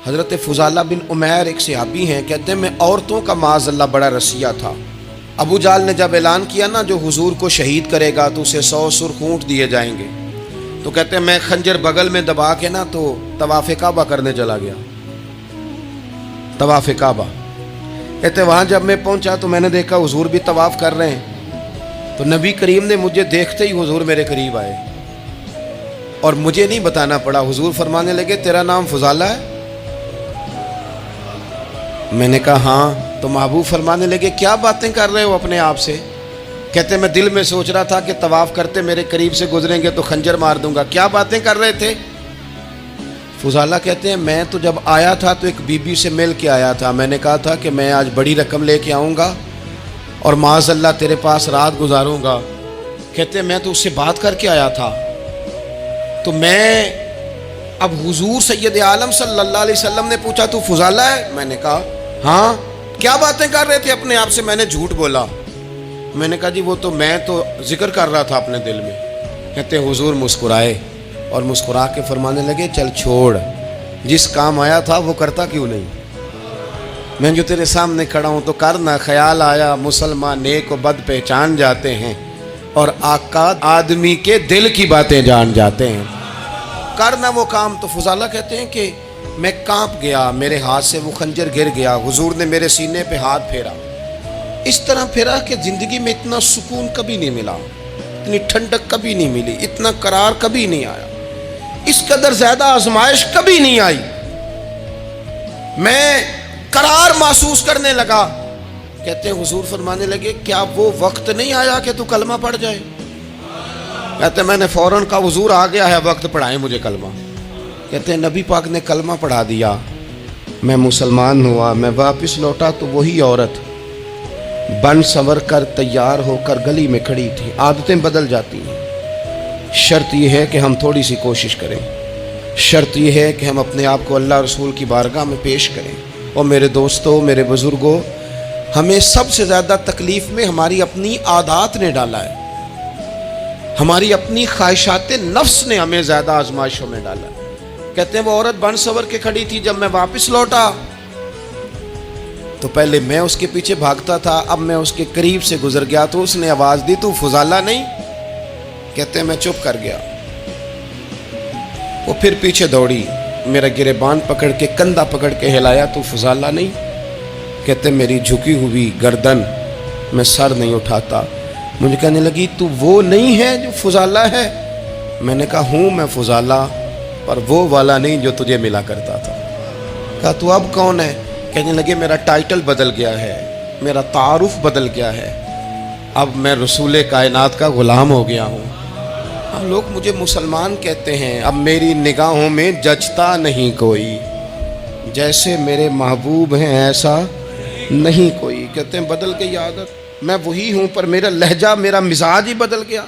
حضرت فضالہ بن عمیر ایک صحابی ہیں، کہتے ہیں میں عورتوں کا معاذ اللہ بڑا رسیہ تھا۔ ابو جہل نے جب اعلان کیا نا جو حضور کو شہید کرے گا تو اسے 100 سرخ اونٹ دیے جائیں گے، تو کہتے ہیں میں خنجر بغل میں دبا کے نا تو طواف کعبہ کرنے چلا گیا۔ طواف کعبہ کہتے ہیں وہاں جب میں پہنچا تو میں نے دیکھا حضور بھی طواف کر رہے ہیں، تو نبی کریم نے مجھے دیکھتے ہی حضور میرے قریب آئے اور مجھے نہیں بتانا پڑا، حضور فرمانے لگے تیرا نام فضالہ ہے؟ میں نے کہا ہاں۔ تو محبوب فرمانے لگے کیا باتیں کر رہے ہو اپنے آپ سے؟ کہتے میں دل میں سوچ رہا تھا کہ طواف کرتے میرے قریب سے گزریں گے تو خنجر مار دوں گا، کیا باتیں کر رہے تھے؟ فضالہ کہتے ہیں میں تو جب آیا تھا تو ایک بی بی سے مل کے آیا تھا، میں نے کہا تھا کہ میں آج بڑی رقم لے کے آؤں گا اور معاذ اللہ تیرے پاس رات گزاروں گا۔ کہتے ہیں میں تو اس سے بات کر کے آیا تھا، تو میں اب حضور سید عالم صلی اللہ علیہ وسلم نے پوچھا تو فضالہ ہے؟ میں نے کہا ہاں۔ کیا باتیں کر رہے تھے اپنے آپ سے؟ میں نے جھوٹ بولا۔ میں نے کہا جی وہ تو میں تو ذکر کر رہا تھا اپنے دل میں۔ کہتے حضور مسکرائے اور مسکرا کے فرمانے لگے چل چھوڑ، جس کام آیا تھا وہ کرتا کیوں نہیں؟ میں جو تیرے سامنے کھڑا ہوں تو کرنا، خیال آیا مسلمان نیک و بد پہچان جاتے ہیں اور آقا آدمی کے دل کی باتیں جان جاتے ہیں، کرنا وہ کام۔ تو فضالہ کہتے ہیں کہ میں کانپ گیا، میرے ہاتھ سے وہ خنجر گر گیا، حضور نے میرے سینے پہ ہاتھ پھیرا، اس طرح پھیرا کہ زندگی میں اتنا سکون کبھی نہیں ملا، اتنی ٹھنڈک کبھی نہیں ملی، اتنا قرار کبھی نہیں آیا، اس قدر زیادہ آزمائش کبھی نہیں آئی۔ میں قرار محسوس کرنے لگا۔ کہتے ہیں حضور فرمانے لگے کیا وہ وقت نہیں آیا کہ تو کلمہ پڑھ جائے؟ کہتے ہیں میں نے فوراً کہا حضور آ گیا ہے وقت، پڑھائیں مجھے کلمہ۔ کہتے ہیں نبی پاک نے کلمہ پڑھا دیا، میں مسلمان ہوا، میں واپس لوٹا تو وہی عورت بن سنور کر تیار ہو کر گلی میں کھڑی تھی۔ عادتیں بدل جاتی ہیں، شرط یہ ہے کہ ہم تھوڑی سی کوشش کریں، شرط یہ ہے کہ ہم اپنے آپ کو اللہ رسول کی بارگاہ میں پیش کریں۔ اور میرے دوستوں، میرے بزرگوں، ہمیں سب سے زیادہ تکلیف میں ہماری اپنی عادات نے ڈالا ہے، ہماری اپنی خواہشات نفس نے ہمیں زیادہ آزمائشوں میں ڈالا ہے۔ کہتے ہیں وہ عورت بن سنور کے کھڑی تھی، جب میں واپس لوٹا تو پہلے میں اس کے پیچھے بھاگتا تھا، اب میں اس کے قریب سے گزر گیا تو اس نے آواز دی تو فضالہ نہیں؟ کہتے ہیں میں چپ کر گیا، وہ پھر پیچھے دوڑی، میرا گریبان پکڑ کے کندھا پکڑ کے ہلایا تو فضالہ نہیں؟ کہتے ہیں میری جھکی ہوئی گردن، میں سر نہیں اٹھاتا، مجھے کہنے لگی تو وہ نہیں ہے جو فضالہ ہے؟ میں نے کہا ہوں میں فضالہ، پر وہ والا نہیں جو تجھے ملا کرتا تھا۔ کہا تو اب کون ہے؟ کہنے لگے میرا ٹائٹل بدل گیا ہے، میرا تعارف بدل گیا ہے، اب میں رسول کائنات کا غلام ہو گیا ہوں، اب لوگ مجھے مسلمان کہتے ہیں، اب میری نگاہوں میں جچتا نہیں کوئی، جیسے میرے محبوب ہیں ایسا نہیں کوئی۔ کہتے ہیں بدل گئی عادت، میں وہی ہوں پر میرا لہجہ، میرا مزاج ہی بدل گیا۔